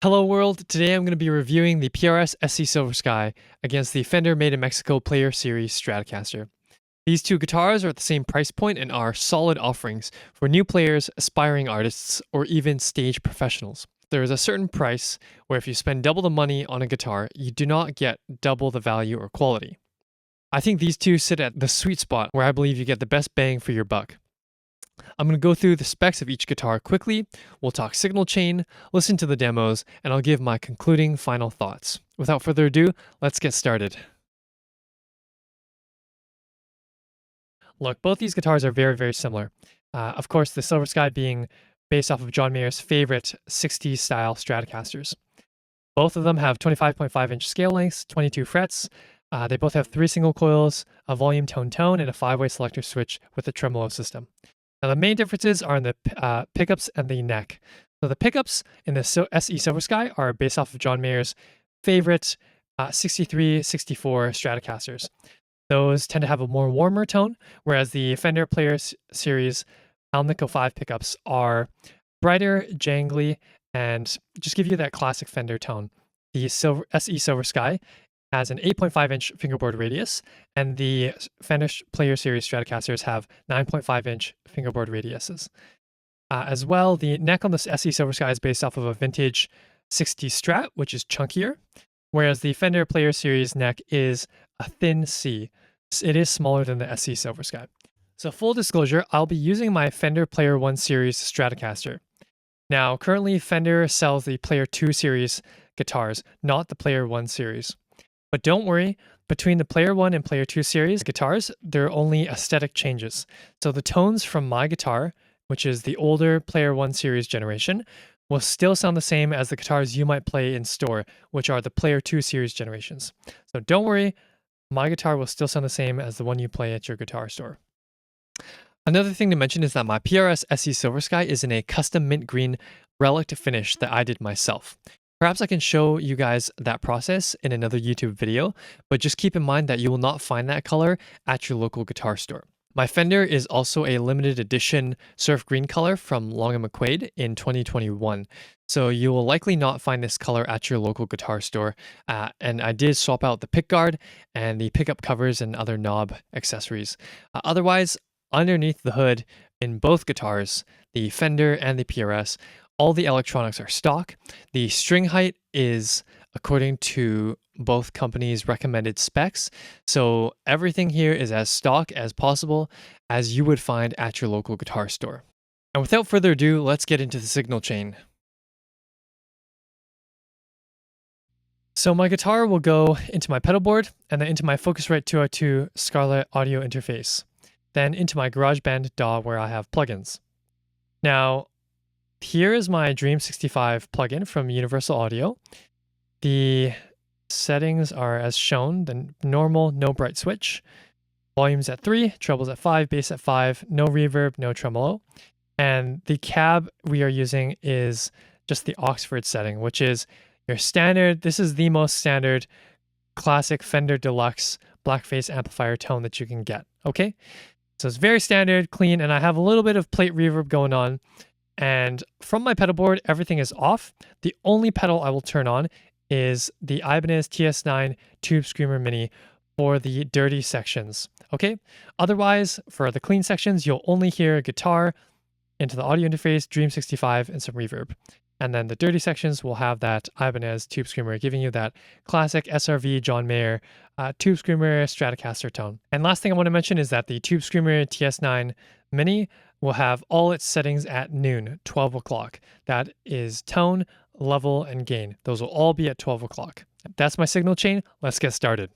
Hello world, today I'm going to be reviewing the PRS SE Silver Sky against the Fender Made in Mexico Player Series Stratocaster. These two guitars are at the same price point and are solid offerings for new players, aspiring artists, or even stage professionals. There is a certain price where if you spend double the money on a guitar, you do not get double the value or quality. I think these two sit at the sweet spot where I believe you get the best bang for your buck. I'm going to go through the specs of each guitar quickly, we'll talk signal chain, listen to the demos, and I'll give my concluding final thoughts. Without further ado, let's get started. Look, both these guitars are very similar. Of course, the Silver Sky being based off of John Mayer's favorite 60s style Stratocasters. Both of them have 25.5-inch scale lengths, 22 frets. They both have 3 single coils, a volume tone, and a 5-way selector switch with a tremolo system. Now, the main differences are in the pickups and the neck. So the pickups in the SE Silver Sky are based off of John Mayer's favorite 63, 64 Stratocasters. Those tend to have a more warmer tone, whereas the Fender Player Series Alnico 5 pickups are brighter, jangly, and just give you that classic Fender tone. The SE Silver Sky has an 8.5-inch fingerboard radius, and the Fender Player Series Stratocasters have 9.5-inch fingerboard radiuses. As well, the neck on this SE Silver Sky is based off of a vintage 60 Strat, which is chunkier, whereas the Fender Player Series neck is a thin C. It is smaller than the SE Silver Sky. So full disclosure, I'll be using my Fender Player 1 Series Stratocaster. Now, currently Fender sells the Player 2 Series guitars, not the Player 1 Series. But don't worry, between the Player 1 and Player 2 series guitars, there are only aesthetic changes. So the tones from my guitar, which is the older Player 1 series generation, will still sound the same as the guitars you might play in store, which are the Player 2 series generations. So don't worry, my guitar will still sound the same as the one you play at your guitar store. Another thing to mention is that my PRS SE Silver Sky is in a custom mint green relic finish that I did myself. Perhaps I can show you guys that process in another YouTube video, but just keep in mind that you will not find that color at your local guitar store. My Fender is also a limited edition surf green color from Long & McQuade in 2021, so you will likely not find this color at your local guitar store. And I did swap out the pickguard and the pickup covers and other knob accessories. Otherwise, underneath the hood in both guitars, the Fender and the PRS, all the electronics are stock. The string height is according to both companies' recommended specs. So everything here is as stock as possible as you would find at your local guitar store. And without further ado, let's get into the signal chain. So my guitar will go into my pedal board and then into my Focusrite 202 Scarlett audio interface, then into my GarageBand DAW where I have plugins. Now, here is my Dream 65 plugin from Universal Audio. The settings are as shown, the normal, no bright switch, volumes at 3, trebles at 5, bass at 5, no reverb, no tremolo. And the cab we are using is just the Oxford setting, which is your standard, this is the most standard classic Fender Deluxe blackface amplifier tone that you can get, okay? So it's very standard, clean, and I have a little bit of plate reverb going on. And from my pedal board, everything is off. The only pedal I will turn on is the Ibanez TS9 Tube Screamer Mini for the dirty sections, okay? Otherwise, for the clean sections, you'll only hear a guitar into the audio interface, Dream 65, and some reverb. And then the dirty sections will have that Ibanez Tube Screamer, giving you that classic SRV John Mayer Tube Screamer Stratocaster tone. And last thing I want to mention is that the Tube Screamer TS9 Mini will have all its settings at noon, 12 o'clock. That is tone, level, and gain. Those will all be at 12 o'clock. That's my signal chain. Let's get started.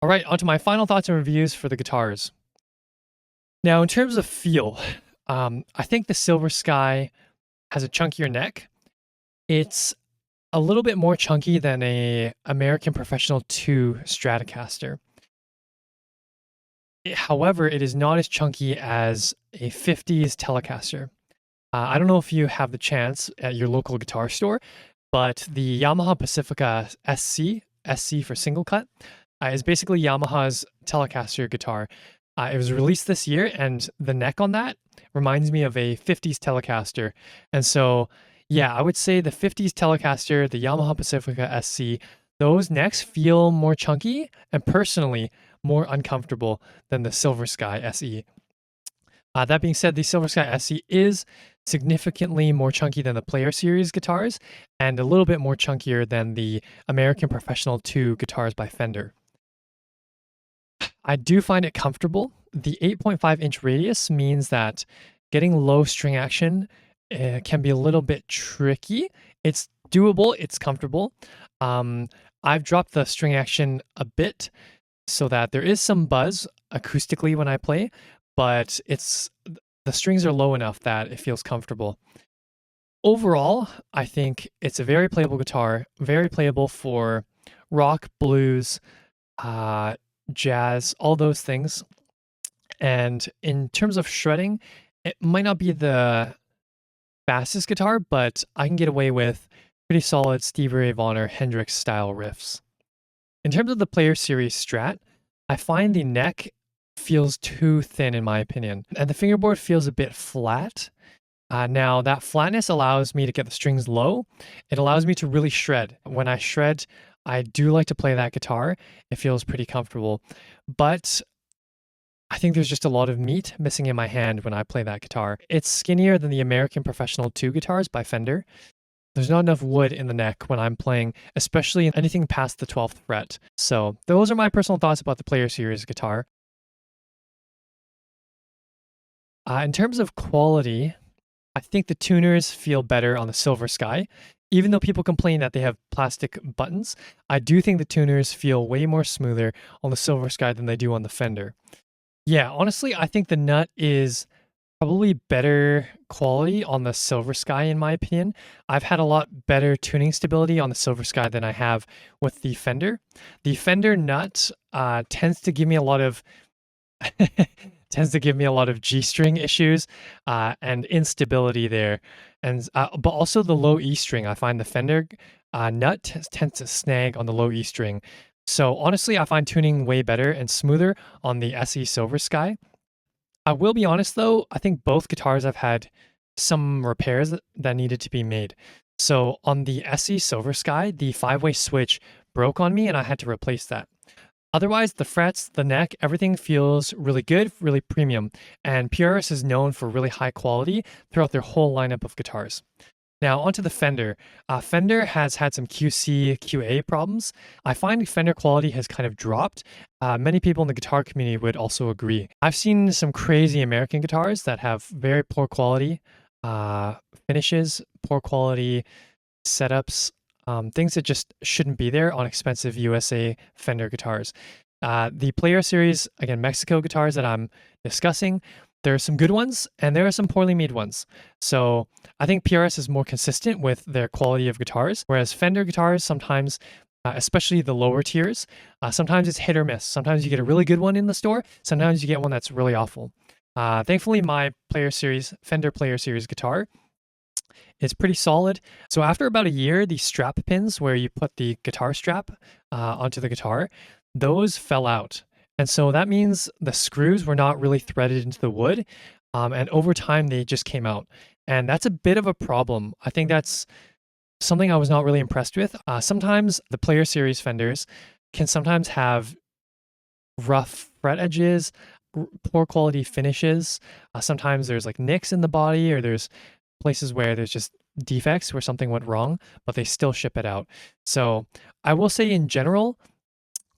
All right, onto my final thoughts and reviews for the guitars. Now, in terms of feel, I think the Silver Sky has a chunkier neck. It's a little bit more chunky than a American Professional 2 Stratocaster. However, it is not as chunky as a 50s Telecaster. I don't know if you have the chance at your local guitar store, but the Yamaha Pacifica SC for single cut, is basically Yamaha's Telecaster guitar. It was released this year, and the neck on that reminds me of a 50s Telecaster. And so Yeah, I would say the 50s Telecaster, the Yamaha Pacifica SC, those necks feel more chunky and personally more uncomfortable than the Silver Sky SE. That being said, the Silver Sky SE is significantly more chunky than the Player Series guitars and a little bit more chunkier than the American Professional 2 guitars by Fender. I do find it comfortable. The 8.5-inch radius means that getting low string action can be a little bit tricky. It's doable, it's comfortable. I've dropped the string action a bit so that there is some buzz acoustically when I play, but the strings are low enough that it feels comfortable. Overall, I think it's a very playable guitar, very playable for rock, blues, jazz, all those things. And in terms of shredding, it might not be the fastest guitar, but I can get away with pretty solid Stevie Ray Vaughan or Hendrix style riffs. In terms of the Player Series Strat, I find the neck feels too thin in my opinion, and the fingerboard feels a bit flat. Now, that flatness allows me to get the strings low. It allows me to really shred. When I shred, I do like to play that guitar. It feels pretty comfortable. But I think there's just a lot of meat missing in my hand when I play that guitar. It's skinnier than the American Professional 2 guitars by Fender. There's not enough wood in the neck when I'm playing, especially anything past the 12th fret. So those are my personal thoughts about the Player Series guitar. In terms of quality, I think the tuners feel better on the Silver Sky. Even though people complain that they have plastic buttons, I do think the tuners feel way more smoother on the Silver Sky than they do on the Fender. Yeah, honestly, I think the nut is probably better quality on the Silver Sky in my opinion. I've had a lot better tuning stability on the Silver Sky than I have with the Fender. The Fender nut tends to give me a lot of G-string issues and instability there, and but also the low E string. I find the Fender nut tends to snag on the low E string. So honestly, I find tuning way better and smoother on the SE Silver Sky. I will be honest though, I think both guitars have had some repairs that needed to be made. So on the SE Silver Sky, the 5-way switch broke on me and I had to replace that. Otherwise, the frets, the neck, everything feels really good, really premium, and PRS is known for really high quality throughout their whole lineup of guitars. Now, onto the Fender. Fender has had some QC, QA problems. I find Fender quality has kind of dropped. Many people in the guitar community would also agree. I've seen some crazy American guitars that have very poor quality finishes, poor quality setups, things that just shouldn't be there on expensive USA Fender guitars. The Player Series, again, Mexico guitars that I'm discussing, there are some good ones and there are some poorly made ones. So I think PRS is more consistent with their quality of guitars, whereas Fender guitars sometimes, especially the lower tiers, sometimes it's hit or miss. Sometimes you get a really good one in the store, sometimes you get one that's really awful. Thankfully, my Fender Player Series guitar is pretty solid. So after about a year, the strap pins where you put the guitar strap onto the guitar, those fell out. And so that means the screws were not really threaded into the wood. And over time, they just came out. And that's a bit of a problem. I think that's something I was not really impressed with. Sometimes the Player Series Fenders can sometimes have rough fret edges, poor quality finishes. Sometimes there's like nicks in the body, or there's places where there's just defects where something went wrong, but they still ship it out. So I will say in general,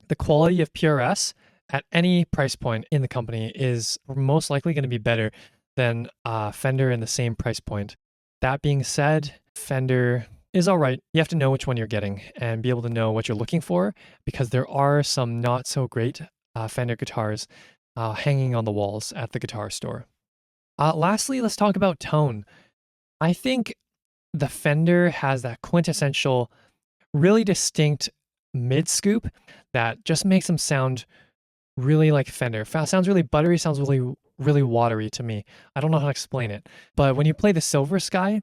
the quality of PRS at any price point in the company is most likely going to be better than Fender in the same price point. That being said, Fender is all right. You have to know which one you're getting and be able to know what you're looking for, because there are some not so great Fender guitars hanging on the walls at the guitar store. Lastly, let's talk about tone. I think the Fender has that quintessential, really distinct mid scoop that just makes them sound really like Fender. Sounds really buttery, sounds really watery to me. I don't know how to explain it. But when you play the Silver Sky,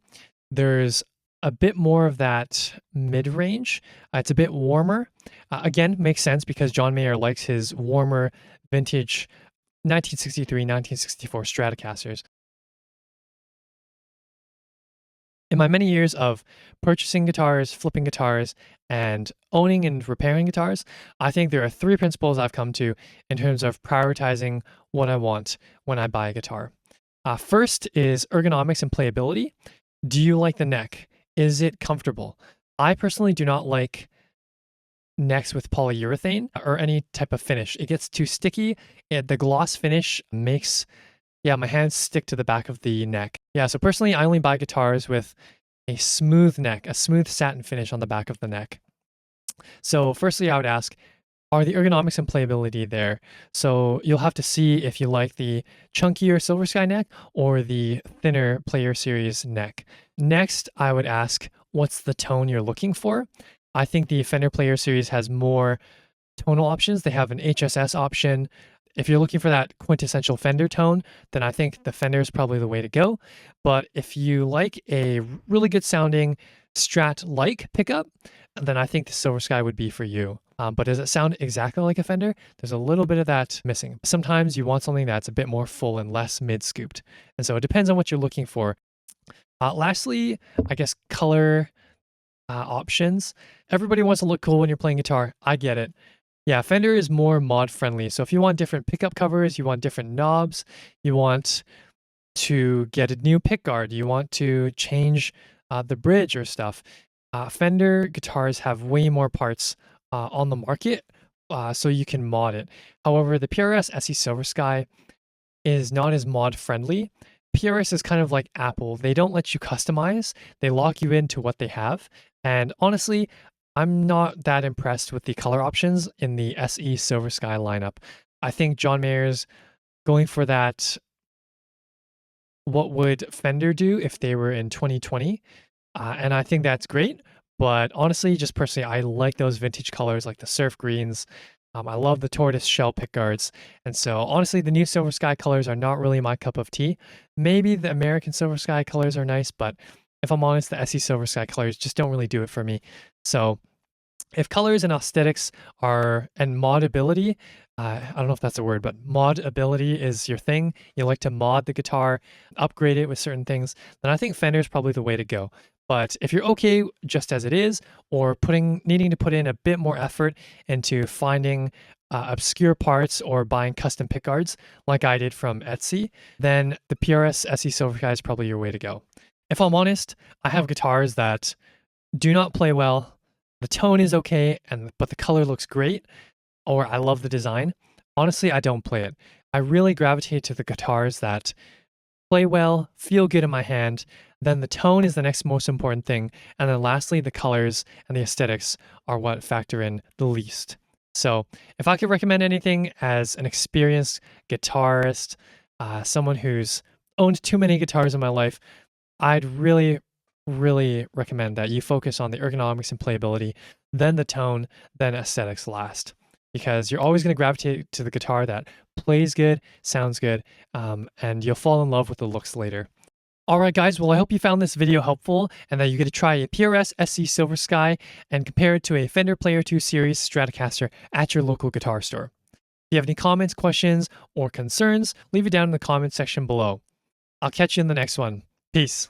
there's a bit more of that mid-range. It's a bit warmer. Again, makes sense because John Mayer likes his warmer vintage 1963, 1964 Stratocasters. In my many years of purchasing guitars, flipping guitars, and owning and repairing guitars, I think there are three principles I've come to in terms of prioritizing what I want when I buy a guitar. First is ergonomics and playability. Do you like the neck? Is it comfortable? I personally do not like necks with polyurethane or any type of finish. It gets too sticky. The gloss finish makes my hands stick to the back of the neck. Yeah, so personally, I only buy guitars with a smooth neck, a smooth satin finish on the back of the neck. So firstly, I would ask, are the ergonomics and playability there? So you'll have to see if you like the chunkier Silver Sky neck or the thinner Player Series neck. Next, I would ask, what's the tone you're looking for? I think the Fender Player Series has more tonal options. They have an HSS option. If you're looking for that quintessential Fender tone, then I think the Fender is probably the way to go. But if you like a really good sounding Strat-like pickup, then I think the Silver Sky would be for you. But does it sound exactly like a Fender? There's a little bit of that missing. Sometimes you want something that's a bit more full and less mid-scooped. And so it depends on what you're looking for. Lastly, I guess color options. Everybody wants to look cool when you're playing guitar. I get it. Yeah, Fender is more mod friendly. So if you want different pickup covers, you want different knobs, you want to get a new pick guard, you want to change the bridge or stuff. Fender guitars have way more parts on the market, so you can mod it. However, the PRS SE Silver Sky is not as mod friendly. PRS is kind of like Apple. They don't let you customize. They lock you into what they have. And honestly, I'm not that impressed with the color options in the SE Silver Sky lineup. I think John Mayer's going for that, what would Fender do if they were in 2020? And I think that's great. But honestly, just personally, I like those vintage colors like the surf greens. I love the tortoise shell pickguards. And so honestly, the new Silver Sky colors are not really my cup of tea. Maybe the American Silver Sky colors are nice, but if I'm honest, the SE Silver Sky colors just don't really do it for me. So if colors and aesthetics and modability, I don't know if that's a word, but modability is your thing, you like to mod the guitar, upgrade it with certain things, then I think Fender is probably the way to go. But if you're okay just as it is, or needing to put in a bit more effort into finding obscure parts or buying custom pickguards, like I did from Etsy, then the PRS SE Silver Sky is probably your way to go. If I'm honest, I have guitars that do not play well. The tone is okay, but the color looks great, or I love the design. Honestly, I don't play it. I really gravitate to the guitars that play well, feel good in my hand. Then the tone is the next most important thing. And then lastly, the colors and the aesthetics are what factor in the least. So if I could recommend anything as an experienced guitarist, someone who's owned too many guitars in my life, I'd really recommend that you focus on the ergonomics and playability, then the tone, then aesthetics last. Because you're always going to gravitate to the guitar that plays good, sounds good, and you'll fall in love with the looks later. Alright guys, well I hope you found this video helpful and that you get to try a PRS SE Silver Sky and compare it to a Fender Player 2 Series Stratocaster at your local guitar store. If you have any comments, questions, or concerns, leave it down in the comments section below. I'll catch you in the next one. Peace.